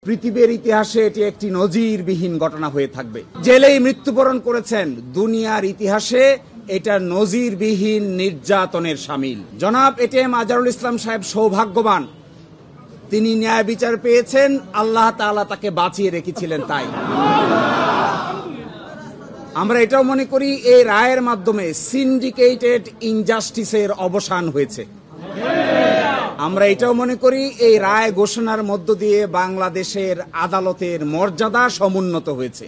পৃথিবীর ইতিহাসে এটি একটি নজিরবিহীন ঘটনা হয়ে থাকবে। জেলেই মৃত্যুবরণ করেছেন, দুনিয়ার ইতিহাসে এটা নজিরবিহীন নির্যাতনের শামিল। জনাব এটিএম আজহারুল ইসলাম সাহেব সৌভাগ্যবান, তিনি ন্যায় বিচার পেয়েছেন, আল্লাহ তাআলা তাকে বাঁচিয়ে রেখেছিলেন। তাই আমরা এটাও মনে করি এই রায়ের মাধ্যমে সিন্ডিকেটেড ইনজাস্টিসের অবসান হয়েছে। আমরা এটাও মনে করি এই রায় ঘোষণার মধ্য দিয়ে বাংলাদেশের আদালতের মর্যাদা সমুন্নত হয়েছে।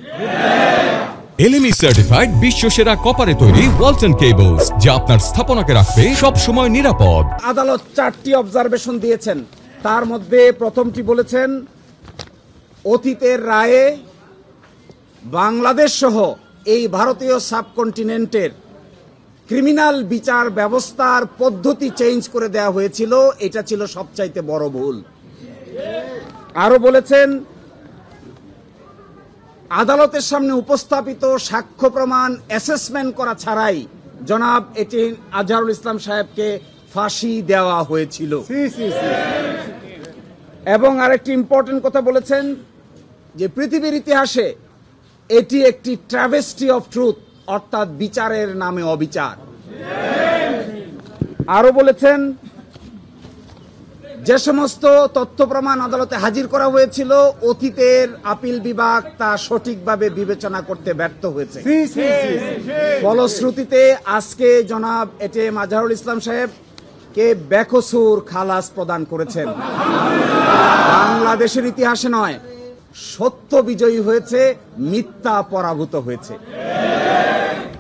এলএমই সার্টিফাইড বিশ্ব সেরা কপারে তৈরি ওয়ালটন কেবলস, যা আপনার স্থাপনাকে রাখবে সব সময় নিরাপদ। আদালত 4টি অবজারভেশন দিয়েছেন, তার মধ্যে প্রথমটি বলেছেন অতীতের রায়ে বাংলাদেশ সহ এই ভারতীয় সাবকন্টিনেন্টের ক্রিমিনাল বিচার ব্যবস্থার পদ্ধতি চেঞ্জ করে দেওয়া হয়েছিল, এটা ছিল সবচাইতে বড় ভুল। আরো বলেছেন আদালতের সামনে উপস্থাপিত সাক্ষ্য প্রমাণ অ্যাসেসমেন্ট করা ছাড়াই জনাব এটিএম আজহারুল ইসলাম সাহেবকে ফাঁসি দেওয়া হয়েছিল। এবং আরেকটি ইম্পর্টেন্ট কথা বলেছেন যে পৃথিবীর ইতিহাসে এটি একটি ট্র্যাভেস্টি অফ ট্রুথ, অর্থাৎ বিচারের নামে অবিচার। আরো বলেছেন যে সমস্ত তথ্য প্রমাণ আদালতে হাজির করা হয়েছিল অতীতের আপিল বিভাগ তা সঠিকভাবে বিবেচনা করতে ব্যর্থ হয়েছে। ফলশ্রুতিতে আজকে জনাব এটিএম আজহারুল ইসলাম সাহেবকে বেকসুর খালাস প্রদান করেছেন। বাংলাদেশের ইতিহাসে নয়, সত্য বিজয়ী হয়েছে, মিথ্যা পরাভূত হয়েছে।